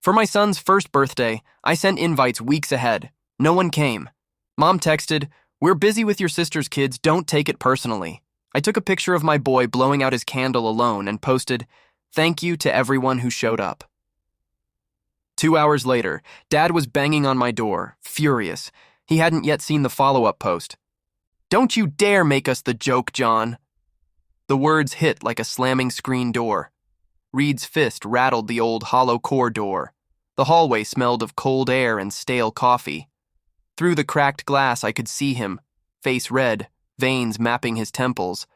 For my son's first birthday, I sent invites weeks ahead. No one came. Mom texted, "We're busy with your sister's kids, don't take it personally." I took a picture of my boy blowing out his candle alone and posted, "Thank you to everyone who showed up." 2 hours later, Dad was banging on my door, furious. He hadn't yet seen the follow-up post. "Don't you dare make us the joke, John." The words hit like a slamming screen door. Reed's fist rattled the old hollow core door. The hallway smelled of cold air and stale coffee. Through the cracked glass I could see him, face red, veins mapping his temples,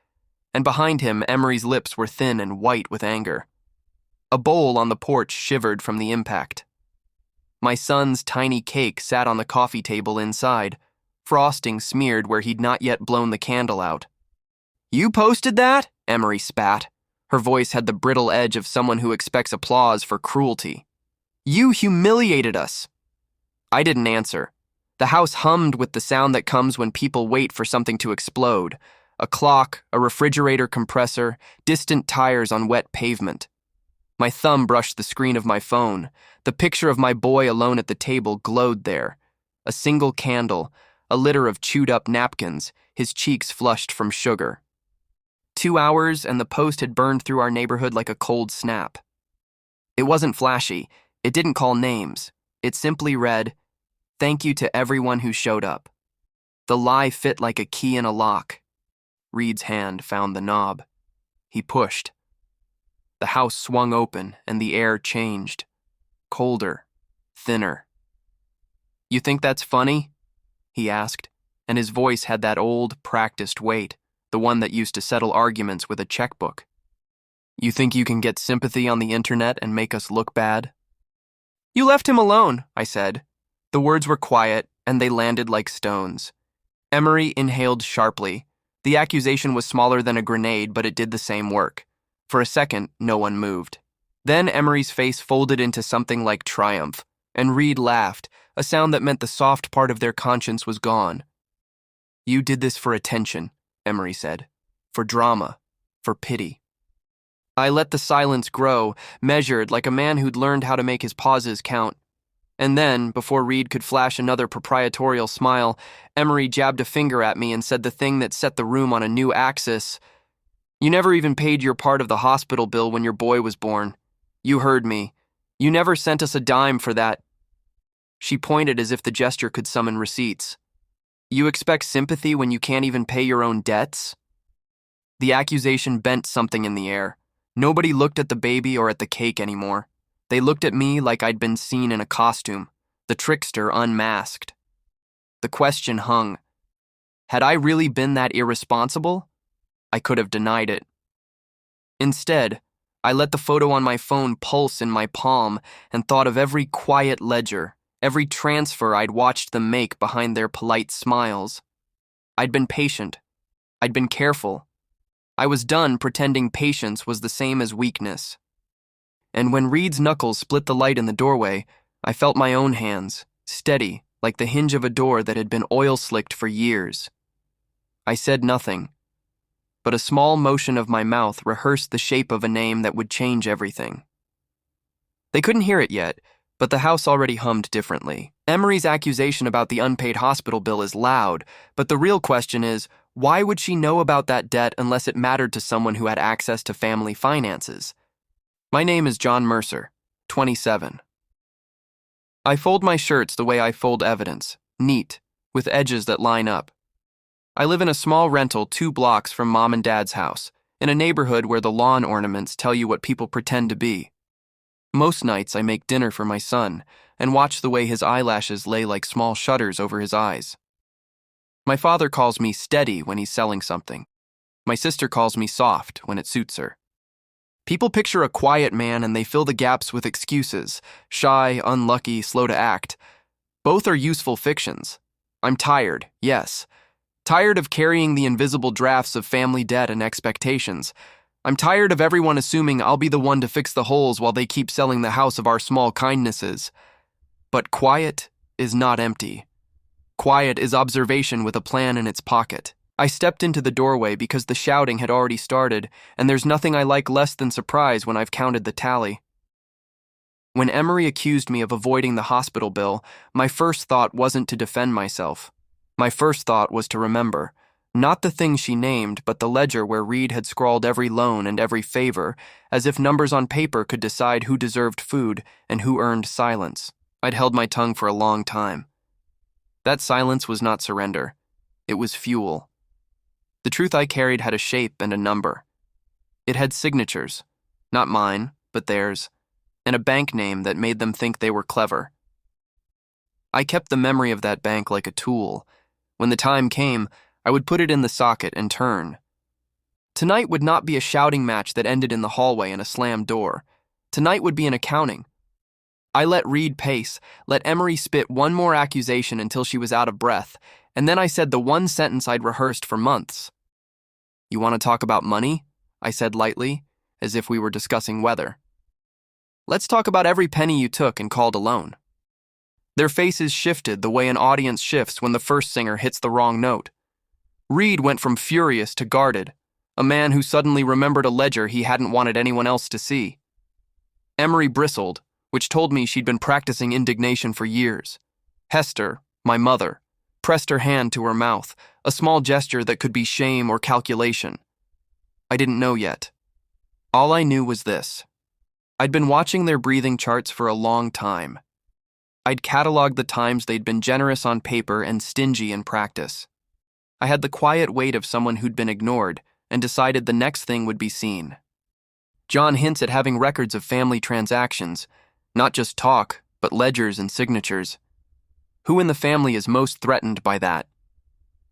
and behind him Emery's lips were thin and white with anger. A bowl on the porch shivered from the impact. My son's tiny cake sat on the coffee table inside, frosting smeared where he'd not yet blown the candle out. "You posted that?" Emery spat. Her voice had the brittle edge of someone who expects applause for cruelty. "You humiliated us." I didn't answer. The house hummed with the sound that comes when people wait for something to explode. A clock, a refrigerator compressor, distant tires on wet pavement. My thumb brushed the screen of my phone. The picture of my boy alone at the table glowed there. A single candle, a litter of chewed-up napkins, his cheeks flushed from sugar. 2 hours and the post had burned through our neighborhood like a cold snap. It wasn't flashy. It didn't call names. It simply read, "Thank you to everyone who showed up." The lie fit like a key in a lock. Reed's hand found the knob. He pushed. The house swung open and the air changed. Colder, thinner. "You think that's funny?" he asked, and his voice had that old, practiced weight, the one that used to settle arguments with a checkbook. "You think you can get sympathy on the internet and make us look bad?" "You left him alone," I said. The words were quiet, and they landed like stones. Emery inhaled sharply. The accusation was smaller than a grenade, but it did the same work. For a second, no one moved. Then Emery's face folded into something like triumph, and Reed laughed, a sound that meant the soft part of their conscience was gone. "You did this for attention," Emery said. "For drama. For pity." I let the silence grow, measured like a man who'd learned how to make his pauses count. And then, before Reed could flash another proprietorial smile, Emery jabbed a finger at me and said the thing that set the room on a new axis. "You never even paid your part of the hospital bill when your boy was born. You heard me. You never sent us a dime for that." She pointed as if the gesture could summon receipts. "You expect sympathy when you can't even pay your own debts?" The accusation bent something in the air. Nobody looked at the baby or at the cake anymore. They looked at me like I'd been seen in a costume, the trickster unmasked. The question hung. Had I really been that irresponsible? I could have denied it. Instead, I let the photo on my phone pulse in my palm and thought of every quiet ledger, every transfer I'd watched them make behind their polite smiles. I'd been patient. I'd been careful. I was done pretending patience was the same as weakness. And when Reed's knuckles split the light in the doorway, I felt my own hands, steady, like the hinge of a door that had been oil-slicked for years. I said nothing, but a small motion of my mouth rehearsed the shape of a name that would change everything. They couldn't hear it yet, but the house already hummed differently. Emery's accusation about the unpaid hospital bill is loud, but the real question is, why would she know about that debt unless it mattered to someone who had access to family finances? My name is John Mercer, 27. I fold my shirts the way I fold evidence, neat, with edges that line up. I live in a small rental 2 blocks from Mom and Dad's house, in a neighborhood where the lawn ornaments tell you what people pretend to be. Most nights I make dinner for my son and watch the way his eyelashes lay like small shutters over his eyes. My father calls me steady when he's selling something. My sister calls me soft when it suits her. People picture a quiet man and they fill the gaps with excuses, shy, unlucky, slow to act. Both are useful fictions. I'm tired, yes. Tired of carrying the invisible drafts of family debt and expectations. I'm tired of everyone assuming I'll be the one to fix the holes while they keep selling the house of our small kindnesses. But quiet is not empty. Quiet is observation with a plan in its pocket. I stepped into the doorway because the shouting had already started, and there's nothing I like less than surprise when I've counted the tally. When Emery accused me of avoiding the hospital bill, my first thought wasn't to defend myself. My first thought was to remember, not the thing she named, but the ledger where Reed had scrawled every loan and every favor, as if numbers on paper could decide who deserved food and who earned silence. I'd held my tongue for a long time. That silence was not surrender. It was fuel. The truth I carried had a shape and a number. It had signatures, not mine, but theirs, and a bank name that made them think they were clever. I kept the memory of that bank like a tool. When the time came, I would put it in the socket and turn. Tonight would not be a shouting match that ended in the hallway and a slammed door. Tonight would be an accounting. I let Reed pace, let Emery spit one more accusation until she was out of breath, and then I said the one sentence I'd rehearsed for months. "You want to talk about money?" I said lightly, as if we were discussing weather. "Let's talk about every penny you took and called a loan." Their faces shifted the way an audience shifts when the first singer hits the wrong note. Reed went from furious to guarded, a man who suddenly remembered a ledger he hadn't wanted anyone else to see. Emery bristled, which told me she'd been practicing indignation for years. Hester, my mother, pressed her hand to her mouth, a small gesture that could be shame or calculation. I didn't know yet. All I knew was this. I'd been watching their breathing charts for a long time. I'd cataloged the times they'd been generous on paper and stingy in practice. I had the quiet weight of someone who'd been ignored and decided the next thing would be seen. John hints at having records of family transactions, not just talk, but ledgers and signatures. Who in the family is most threatened by that?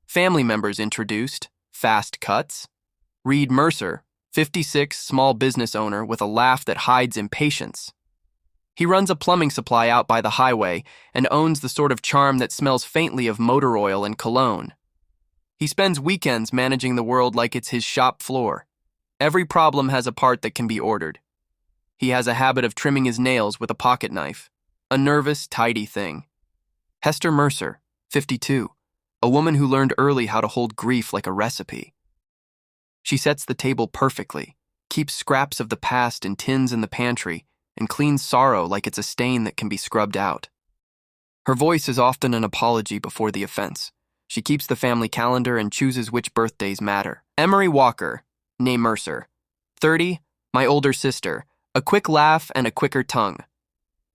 Family members introduced, fast cuts. Reed Mercer, 56, small business owner with a laugh that hides impatience. He runs a plumbing supply out by the highway and owns the sort of charm that smells faintly of motor oil and cologne. He spends weekends managing the world like it's his shop floor. Every problem has a part that can be ordered. He has a habit of trimming his nails with a pocket knife, a nervous, tidy thing. Hester Mercer, 52, a woman who learned early how to hold grief like a recipe. She sets the table perfectly, keeps scraps of the past in tins in the pantry, and cleans sorrow like it's a stain that can be scrubbed out. Her voice is often an apology before the offense. She keeps the family calendar and chooses which birthdays matter. Emery Walker, née Mercer, 30, my older sister, a quick laugh and a quicker tongue.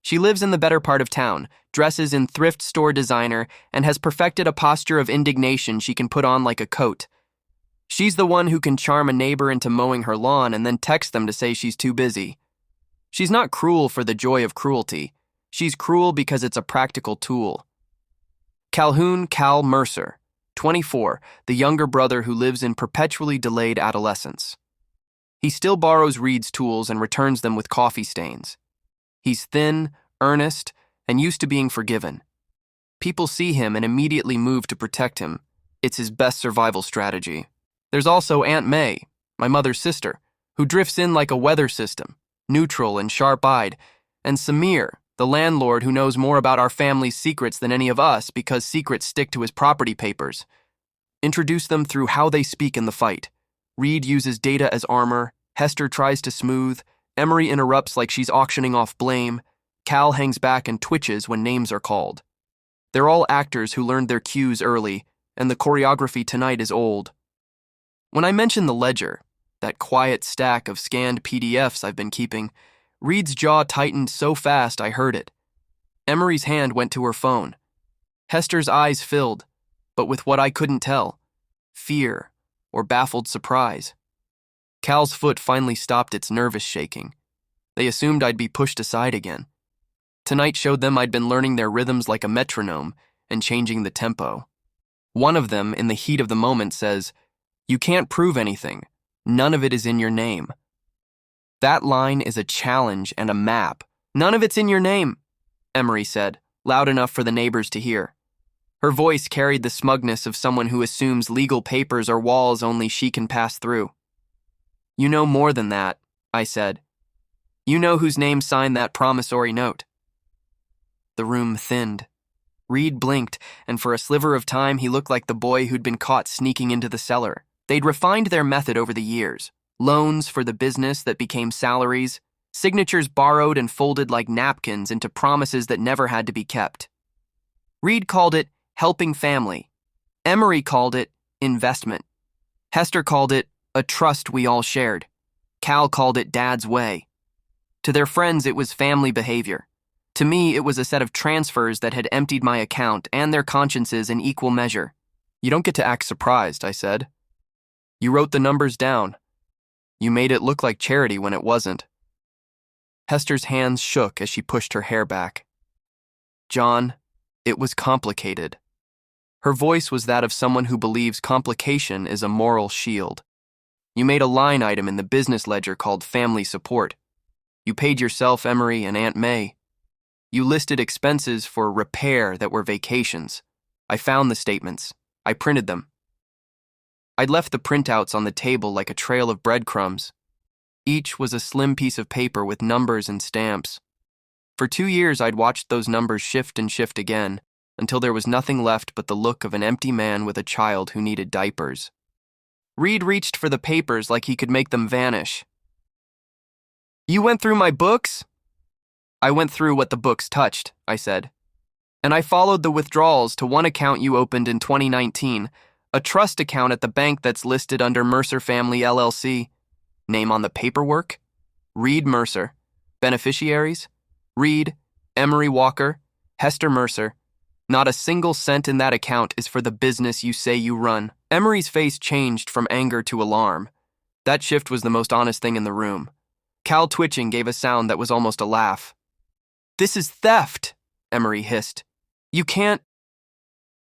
She lives in the better part of town, dresses in thrift store designer, and has perfected a posture of indignation she can put on like a coat. She's the one who can charm a neighbor into mowing her lawn and then text them to say she's too busy. She's not cruel for the joy of cruelty. She's cruel because it's a practical tool. Calhoun Cal Mercer, 24, the younger brother who lives in perpetually delayed adolescence. He still borrows Reed's tools and returns them with coffee stains. He's thin, earnest, and used to being forgiven. People see him and immediately move to protect him. It's his best survival strategy. There's also Aunt May, my mother's sister, who drifts in like a weather system, neutral and sharp-eyed, and Samir, the landlord who knows more about our family's secrets than any of us because secrets stick to his property papers. Introduce them through how they speak in the fight. Reed uses data as armor, Hester tries to smooth, Emery interrupts like she's auctioning off blame, Cal hangs back and twitches when names are called. They're all actors who learned their cues early, and the choreography tonight is old. When I mention the ledger, that quiet stack of scanned PDFs I've been keeping, Reed's jaw tightened so fast I heard it. Emery's hand went to her phone. Hester's eyes filled, but with what I couldn't tell, fear or baffled surprise. Cal's foot finally stopped its nervous shaking. They assumed I'd be pushed aside again. Tonight showed them I'd been learning their rhythms like a metronome and changing the tempo. One of them, in the heat of the moment, says, "You can't prove anything. None of it is in your name." That line is a challenge and a map. "None of it's in your name," Emery said, loud enough for the neighbors to hear. Her voice carried the smugness of someone who assumes legal papers are walls only she can pass through. "You know more than that," I said. "You know whose name signed that promissory note." The room thinned. Reed blinked, and for a sliver of time he looked like the boy who'd been caught sneaking into the cellar. They'd refined their method over the years. Loans for the business that became salaries, Signatures borrowed and folded like napkins into promises that never had to be kept. Reed called it helping family. Emery called it investment. Hester called it a trust we all shared. Cal called it Dad's way. To their friends, it was family behavior. To me, it was a set of transfers that had emptied my account and their consciences in equal measure. You don't get to act surprised, I said. You wrote the numbers down. You made it look like charity when it wasn't. Hester's hands shook as she pushed her hair back. John, it was complicated. Her voice was that of someone who believes complication is a moral shield. You made a line item in the business ledger called family support. You paid yourself, Emery, and Aunt May. You listed expenses for repair that were vacations. I found the statements. I printed them. I'd left the printouts on the table like a trail of breadcrumbs. Each was a slim piece of paper with numbers and stamps. For 2 years, I'd watched those numbers shift and shift again, until there was nothing left but the look of an empty man with a child who needed diapers. Reed reached for the papers like he could make them vanish. You went through my books? I went through what the books touched, I said. And I followed the withdrawals to one account you opened in 2019, a trust account at the bank that's listed under Mercer Family LLC. Name on the paperwork? Reed Mercer. Beneficiaries? Reed, Emery Walker, Hester Mercer. Not a single cent in that account is for the business you say you run. Emery's face changed from anger to alarm. That shift was the most honest thing in the room. Cal twitching gave a sound that was almost a laugh. This is theft, Emery hissed. You can't...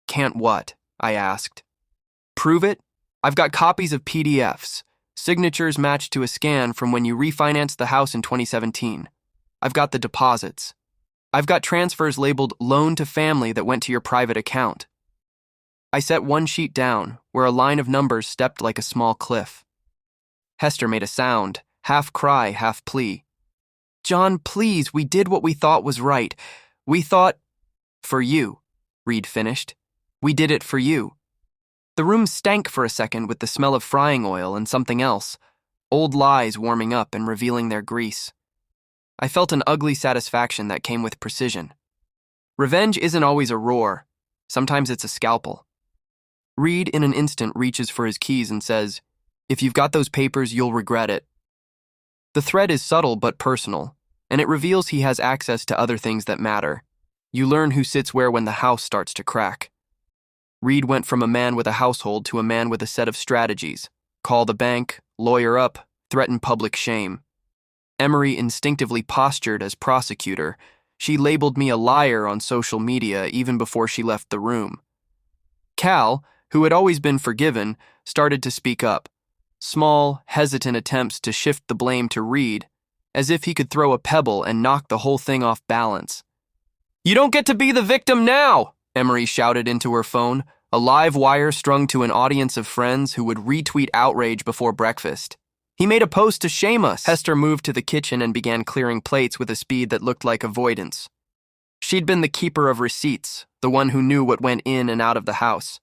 Can't what? I asked. Prove it? I've got copies of PDFs, signatures matched to a scan from when you refinanced the house in 2017. I've got the deposits. I've got transfers labeled loan to family that went to your private account. I set one sheet down, where a line of numbers stepped like a small cliff. Hester made a sound, half cry, half plea. John, please, we did what we thought was right. We thought... For you, Reed finished. We did it for you. The room stank for a second with the smell of frying oil and something else, old lies warming up and revealing their grease. I felt an ugly satisfaction that came with precision. Revenge isn't always a roar. Sometimes it's a scalpel. Reed, in an instant, reaches for his keys and says, If you've got those papers, you'll regret it. The threat is subtle but personal, and it reveals he has access to other things that matter. You learn who sits where when the house starts to crack. Reed went from a man with a household to a man with a set of strategies. Call the bank, lawyer up, threaten public shame. Emery instinctively postured as prosecutor. She labeled me a liar on social media even before she left the room. Cal, who had always been forgiven, started to speak up. Small, hesitant attempts to shift the blame to Reed, as if he could throw a pebble and knock the whole thing off balance. You don't get to be the victim now, Emery shouted into her phone, a live wire strung to an audience of friends who would retweet outrage before breakfast. He made a post to shame us. Hester moved to the kitchen and began clearing plates with a speed that looked like avoidance. She'd been the keeper of receipts, the one who knew what went in and out of the house.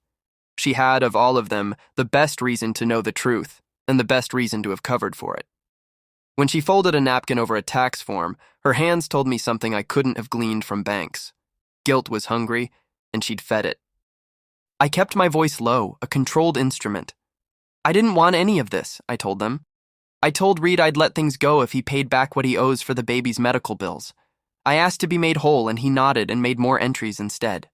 She had, of all of them, the best reason to know the truth, and the best reason to have covered for it. When she folded a napkin over a tax form, her hands told me something I couldn't have gleaned from banks. Guilt was hungry, and she'd fed it. I kept my voice low, a controlled instrument. I didn't want any of this, I told them. I told Reed I'd let things go if he paid back what he owes for the baby's medical bills. I asked to be made whole, and he nodded and made more entries instead.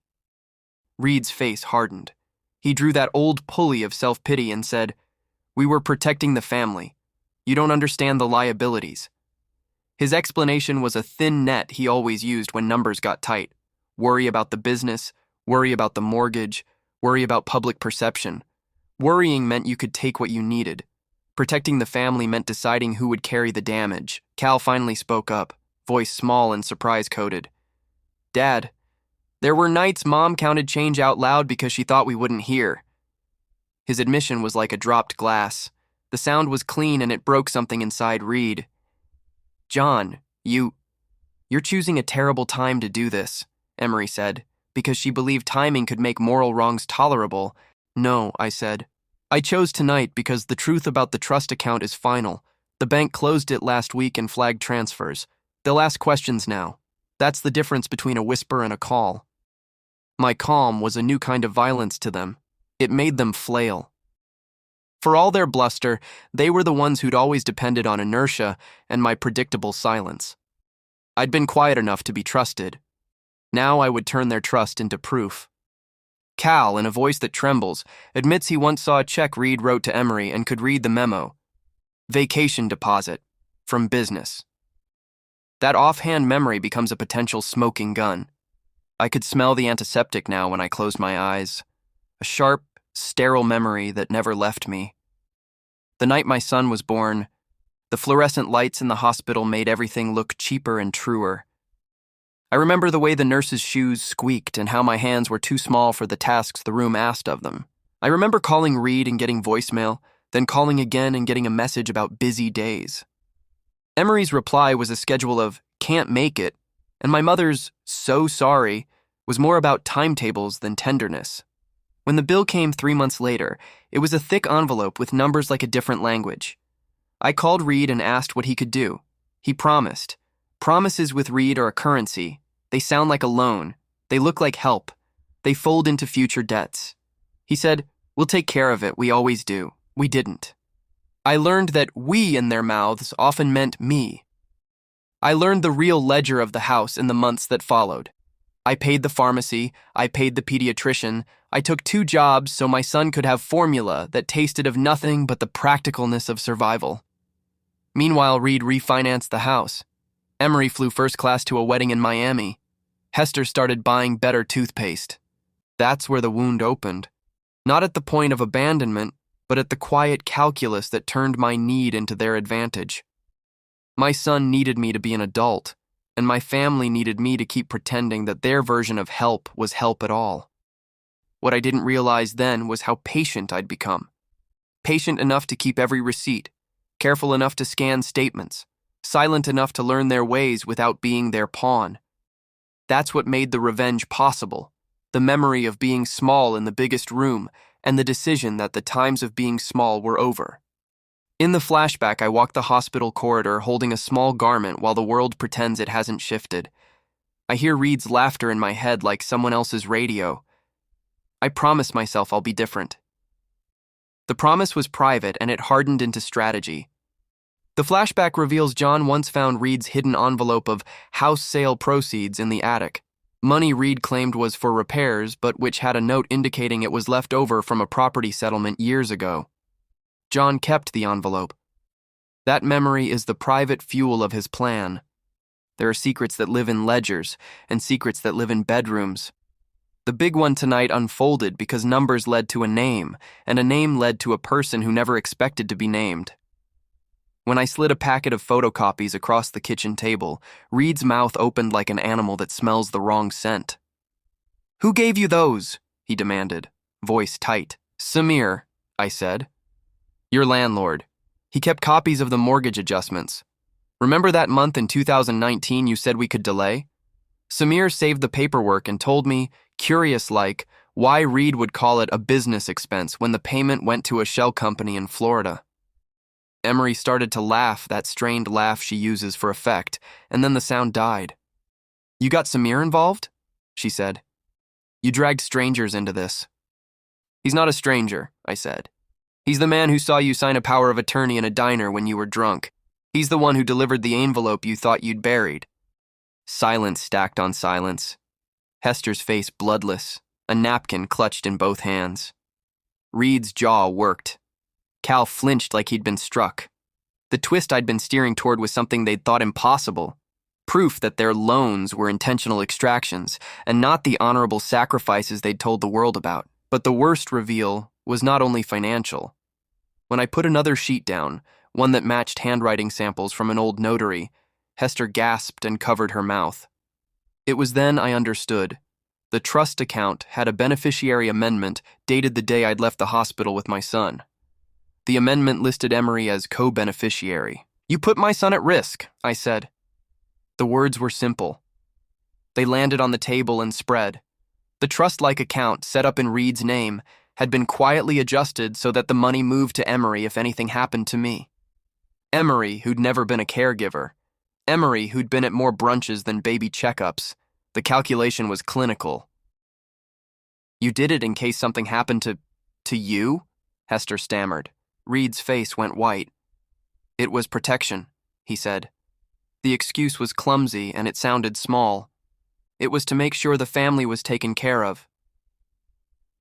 Reed's face hardened. He drew that old pulley of self-pity and said, We were protecting the family. You don't understand the liabilities. His explanation was a thin net he always used when numbers got tight. Worry about the business, worry about the mortgage, worry about public perception. Worrying meant you could take what you needed. Protecting the family meant deciding who would carry the damage. Cal finally spoke up, voice small and surprise-coated. Dad, there were nights Mom counted change out loud because she thought we wouldn't hear. His admission was like a dropped glass. The sound was clean and it broke something inside Reed. John, you're choosing a terrible time to do this, Emery said, because she believed timing could make moral wrongs tolerable. No, I said. I chose tonight because the truth about the trust account is final. The bank closed it last week and flagged transfers. They'll ask questions now. That's the difference between a whisper and a call. My calm was a new kind of violence to them. It made them flail. For all their bluster, they were the ones who'd always depended on inertia and my predictable silence. I'd been quiet enough to be trusted. Now I would turn their trust into proof. Cal, in a voice that trembles, admits he once saw a check Reed wrote to Emery and could read the memo. Vacation deposit. From business. That offhand memory becomes a potential smoking gun. I could smell the antiseptic now when I closed my eyes. A sharp, sterile memory that never left me. The night my son was born, the fluorescent lights in the hospital made everything look cheaper and truer. I remember the way the nurses' shoes squeaked and how my hands were too small for the tasks the room asked of them. I remember calling Reed and getting voicemail, then calling again and getting a message about busy days. Emery's reply was a schedule of "can't make it," and my mother's "so sorry" was more about timetables than tenderness. When the bill came 3 months later, it was a thick envelope with numbers like a different language. I called Reed and asked what he could do. He promised. Promises with Reed are a currency. They sound like a loan. They look like help. They fold into future debts. He said, "We'll take care of it, we always do." We didn't. I learned that "we" in their mouths often meant me. I learned the real ledger of the house in the months that followed. I paid the pharmacy, I paid the pediatrician, I took 2 jobs so my son could have formula that tasted of nothing but the practicalness of survival. Meanwhile, Reed refinanced the house. Emery flew first class to a wedding in Miami. Hester started buying better toothpaste. That's where the wound opened. Not at the point of abandonment, but at the quiet calculus that turned my need into their advantage. My son needed me to be an adult, and my family needed me to keep pretending that their version of help was help at all. What I didn't realize then was how patient I'd become. Patient enough to keep every receipt, careful enough to scan statements, silent enough to learn their ways without being their pawn. That's what made the revenge possible, the memory of being small in the biggest room, and the decision that the times of being small were over. In the flashback, I walk the hospital corridor holding a small garment while the world pretends it hasn't shifted. I hear Reed's laughter in my head like someone else's radio. I promise myself I'll be different. The promise was private and it hardened into strategy. The flashback reveals John once found Reed's hidden envelope of house sale proceeds in the attic. Money Reed claimed was for repairs, but which had a note indicating it was left over from a property settlement years ago. John kept the envelope. That memory is the private fuel of his plan. There are secrets that live in ledgers and secrets that live in bedrooms. The big one tonight unfolded because numbers led to a name, and a name led to a person who never expected to be named. When I slid a packet of photocopies across the kitchen table, Reed's mouth opened like an animal that smells the wrong scent. "Who gave you those?" he demanded, voice tight. "Samir," I said. "Your landlord. He kept copies of the mortgage adjustments. Remember that month in 2019 you said we could delay? Samir saved the paperwork and told me, curious-like, why Reed would call it a business expense when the payment went to a shell company in Florida." Emery started to laugh, that strained laugh she uses for effect, and then the sound died. "You got Samir involved?" she said. "You dragged strangers into this." "He's not a stranger," I said. "He's the man who saw you sign a power of attorney in a diner when you were drunk. He's the one who delivered the envelope you thought you'd buried." Silence stacked on silence. Hester's face bloodless, a napkin clutched in both hands. Reed's jaw worked. Cal flinched like he'd been struck. The twist I'd been steering toward was something they'd thought impossible. Proof that their loans were intentional extractions, and not the honorable sacrifices they'd told the world about. But the worst reveal was not only financial. When I put another sheet down, one that matched handwriting samples from an old notary, Hester gasped and covered her mouth. It was then I understood. The trust account had a beneficiary amendment dated the day I'd left the hospital with my son. The amendment listed Emery as co-beneficiary. "You put my son at risk," I said. The words were simple. They landed on the table and spread. The trust-like account, set up in Reed's name, had been quietly adjusted so that the money moved to Emery if anything happened to me. Emery, who'd never been a caregiver. Emery, who'd been at more brunches than baby checkups. The calculation was clinical. You did it in case something happened to you? Hester stammered. Reed's face went white. It was protection, he said. The excuse was clumsy and it sounded small. It was to make sure the family was taken care of.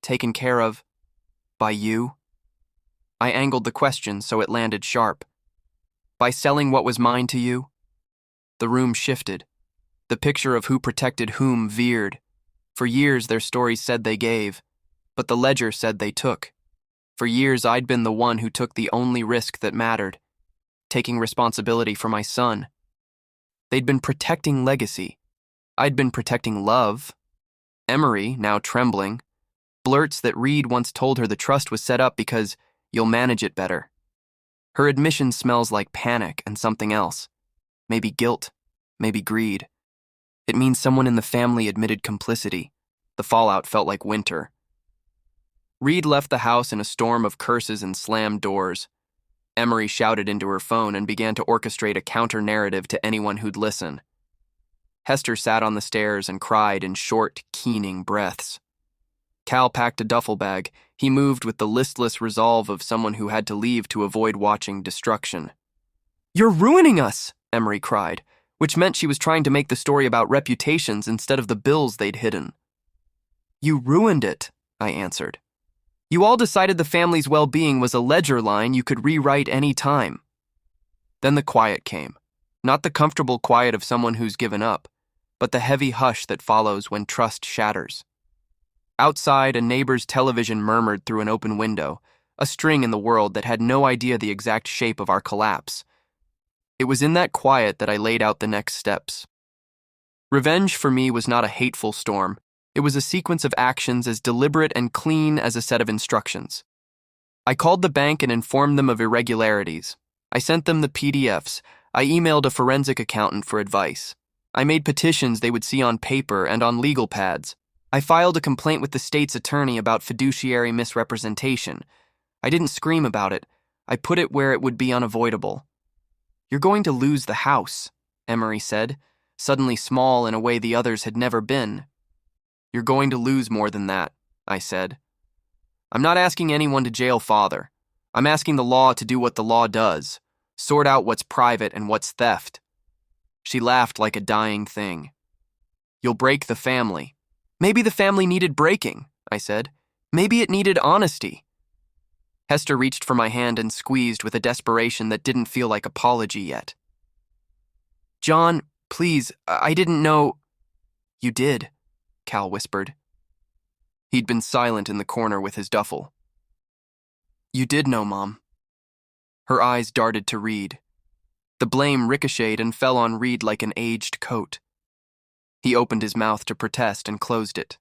Taken care of by you? I angled the question so it landed sharp. By selling what was mine to you? The room shifted. The picture of who protected whom veered. For years their stories said they gave, but the ledger said they took. For years I'd been the one who took the only risk that mattered, taking responsibility for my son. They'd been protecting legacy. I'd been protecting love. Emery, now trembling, blurts that Reed once told her the trust was set up because you'll manage it better. Her admission smells like panic and something else. Maybe guilt, maybe greed. It means someone in the family admitted complicity. The fallout felt like winter. Reed left the house in a storm of curses and slammed doors. Emery shouted into her phone and began to orchestrate a counter-narrative to anyone who'd listen. Hester sat on the stairs and cried in short, keening breaths. Cal packed a duffel bag. He moved with the listless resolve of someone who had to leave to avoid watching destruction. "You're ruining us!" Emery cried, which meant she was trying to make the story about reputations instead of the bills they'd hidden. "You ruined it," I answered. "You all decided the family's well-being was a ledger line you could rewrite any time." Then the quiet came. Not the comfortable quiet of someone who's given up, but the heavy hush that follows when trust shatters. Outside, a neighbor's television murmured through an open window, a string in the world that had no idea the exact shape of our collapse. It was in that quiet that I laid out the next steps. Revenge for me was not a hateful storm. It was a sequence of actions as deliberate and clean as a set of instructions. I called the bank and informed them of irregularities. I sent them the PDFs. I emailed a forensic accountant for advice. I made petitions they would see on paper and on legal pads. I filed a complaint with the state's attorney about fiduciary misrepresentation. I didn't scream about it. I put it where it would be unavoidable. "You're going to lose the house," Emery said, suddenly small in a way the others had never been. "You're going to lose more than that," I said. "I'm not asking anyone to jail father. I'm asking the law to do what the law does, sort out what's private and what's theft." She laughed like a dying thing. "You'll break the family." "Maybe the family needed breaking," I said. "Maybe it needed honesty." Hester reached for my hand and squeezed with a desperation that didn't feel like apology yet. "John, please, I didn't know—" "You did," Cal whispered. He'd been silent in the corner with his duffel. "You did know, Mom." Her eyes darted to Reed. The blame ricocheted and fell on Reed like an aged coat. He opened his mouth to protest and closed it.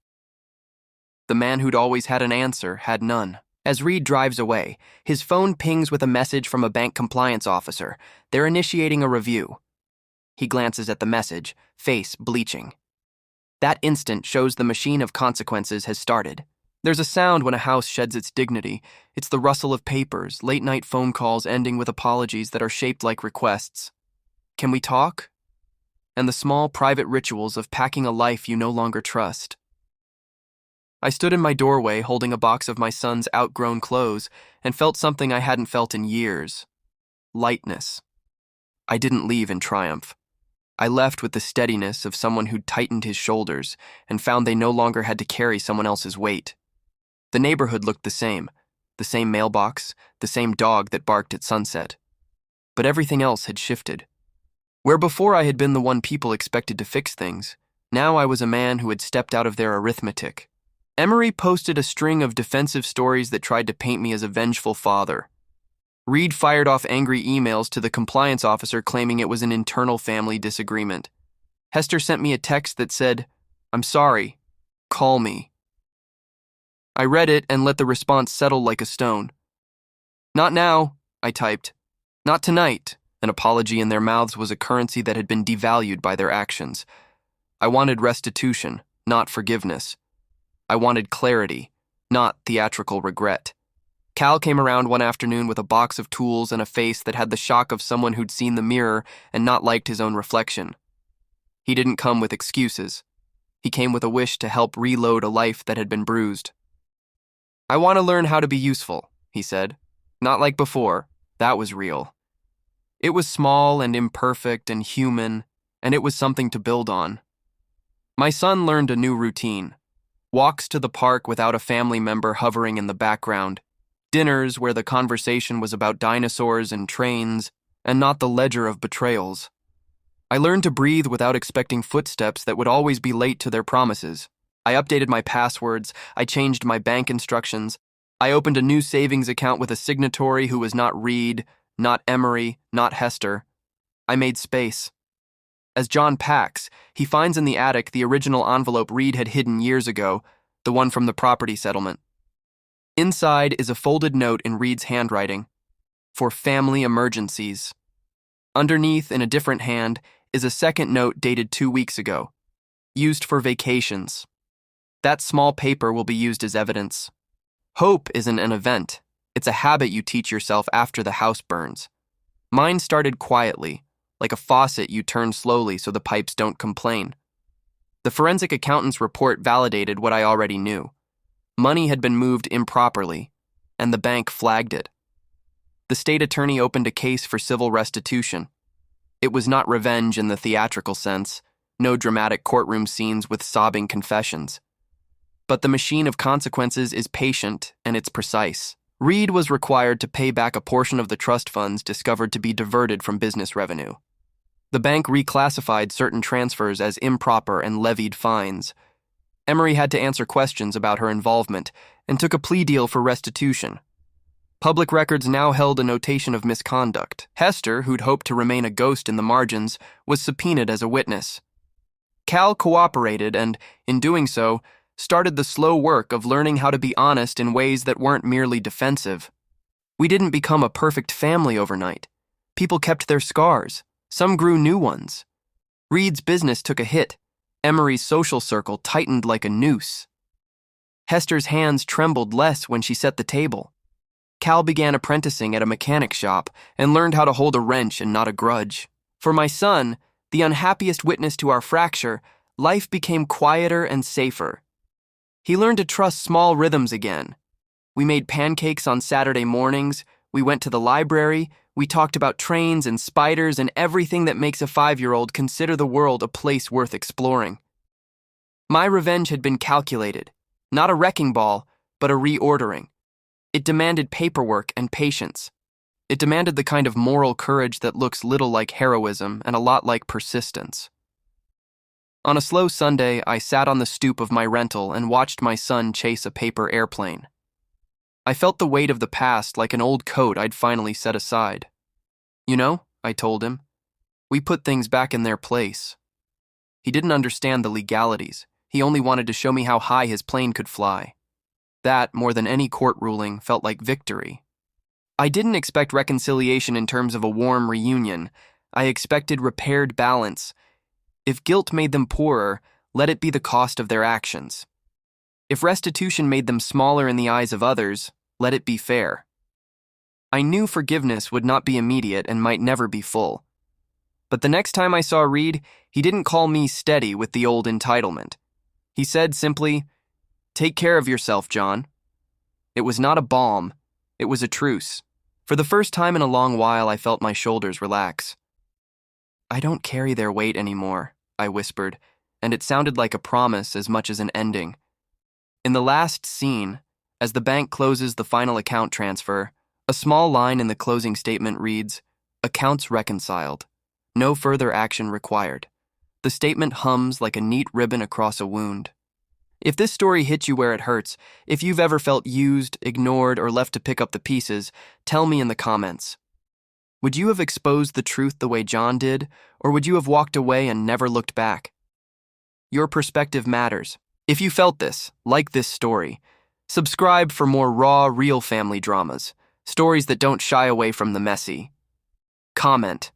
The man who'd always had an answer had none. As Reed drives away, his phone pings with a message from a bank compliance officer. They're initiating a review. He glances at the message, face bleaching. That instant shows the machine of consequences has started. There's a sound when a house sheds its dignity. It's the rustle of papers, late-night phone calls ending with apologies that are shaped like requests. "Can we talk?" And the small private rituals of packing a life you no longer trust. I stood in my doorway holding a box of my son's outgrown clothes and felt something I hadn't felt in years. Lightness. I didn't leave in triumph. I left with the steadiness of someone who'd tightened his shoulders and found they no longer had to carry someone else's weight. The neighborhood looked the same mailbox, the same dog that barked at sunset. But everything else had shifted. Where before I had been the one people expected to fix things, now I was a man who had stepped out of their arithmetic. Emery posted a string of defensive stories that tried to paint me as a vengeful father. Reed fired off angry emails to the compliance officer claiming it was an internal family disagreement. Hester sent me a text that said, "I'm sorry. Call me." I read it and let the response settle like a stone. "Not now," I typed. "Not tonight." An apology in their mouths was a currency that had been devalued by their actions. I wanted restitution, not forgiveness. I wanted clarity, not theatrical regret. Cal came around one afternoon with a box of tools and a face that had the shock of someone who'd seen the mirror and not liked his own reflection. He didn't come with excuses. He came with a wish to help reload a life that had been bruised. "I want to learn how to be useful," he said. "Not like before. That was real. It was small and imperfect and human, and it was something to build on." My son learned a new routine. Walks to the park without a family member hovering in the background. Dinners where the conversation was about dinosaurs and trains, and not the ledger of betrayals. I learned to breathe without expecting footsteps that would always be late to their promises. I updated my passwords, I changed my bank instructions, I opened a new savings account with a signatory who was not Reed, not Emery, not Hester. I made space. As John packs, he finds in the attic the original envelope Reed had hidden years ago, the one from the property settlement. Inside is a folded note in Reed's handwriting, "For family emergencies." Underneath, in a different hand, is a second note dated 2 weeks ago, "Used for vacations." That small paper will be used as evidence. Hope isn't an event. It's a habit you teach yourself after the house burns. Mine started quietly, like a faucet you turn slowly so the pipes don't complain. The forensic accountant's report validated what I already knew. Money had been moved improperly, and the bank flagged it. The state attorney opened a case for civil restitution. It was not revenge in the theatrical sense, no dramatic courtroom scenes with sobbing confessions. But the machine of consequences is patient and it's precise. Reed was required to pay back a portion of the trust funds discovered to be diverted from business revenue. The bank reclassified certain transfers as improper and levied fines. Emery had to answer questions about her involvement and took a plea deal for restitution. Public records now held a notation of misconduct. Hester, who'd hoped to remain a ghost in the margins, was subpoenaed as a witness. Cal cooperated and, in doing so, started the slow work of learning how to be honest in ways that weren't merely defensive. We didn't become a perfect family overnight. People kept their scars. Some grew new ones. Reed's business took a hit. Emery's social circle tightened like a noose. Hester's hands trembled less when she set the table. Cal began apprenticing at a mechanic shop and learned how to hold a wrench and not a grudge. For my son, the unhappiest witness to our fracture, life became quieter and safer. He learned to trust small rhythms again. We made pancakes on Saturday mornings, we went to the library, we talked about trains and spiders and everything that makes a 5-year-old consider the world a place worth exploring. My revenge had been calculated, not a wrecking ball, but a reordering. It demanded paperwork and patience. It demanded the kind of moral courage that looks little like heroism and a lot like persistence. On a slow Sunday, I sat on the stoop of my rental and watched my son chase a paper airplane. I felt the weight of the past like an old coat I'd finally set aside. "You know," I told him, "we put things back in their place." He didn't understand the legalities. He only wanted to show me how high his plane could fly. That, more than any court ruling, felt like victory. I didn't expect reconciliation in terms of a warm reunion. I expected repaired balance. If guilt made them poorer, let it be the cost of their actions. If restitution made them smaller in the eyes of others, let it be fair. I knew forgiveness would not be immediate and might never be full. But the next time I saw Reed, he didn't call me steady with the old entitlement. He said simply, "Take care of yourself, John." It was not a balm, it was a truce. For the first time in a long while, I felt my shoulders relax. "I don't carry their weight anymore," I whispered, and it sounded like a promise as much as an ending. In the last scene, as the bank closes the final account transfer, a small line in the closing statement reads, "Accounts reconciled. No further action required." The statement hums like a neat ribbon across a wound. If this story hit you where it hurts, if you've ever felt used, ignored, or left to pick up the pieces, tell me in the comments. Would you have exposed the truth the way John did, or would you have walked away and never looked back? Your perspective matters. If you felt this, like this story, subscribe for more raw, real family dramas, stories that don't shy away from the messy. Comment.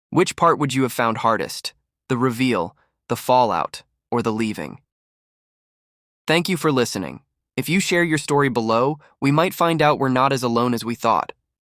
Which part would you have found hardest? The reveal, the fallout, or the leaving? Thank you for listening. If you share your story below, we might find out we're not as alone as we thought.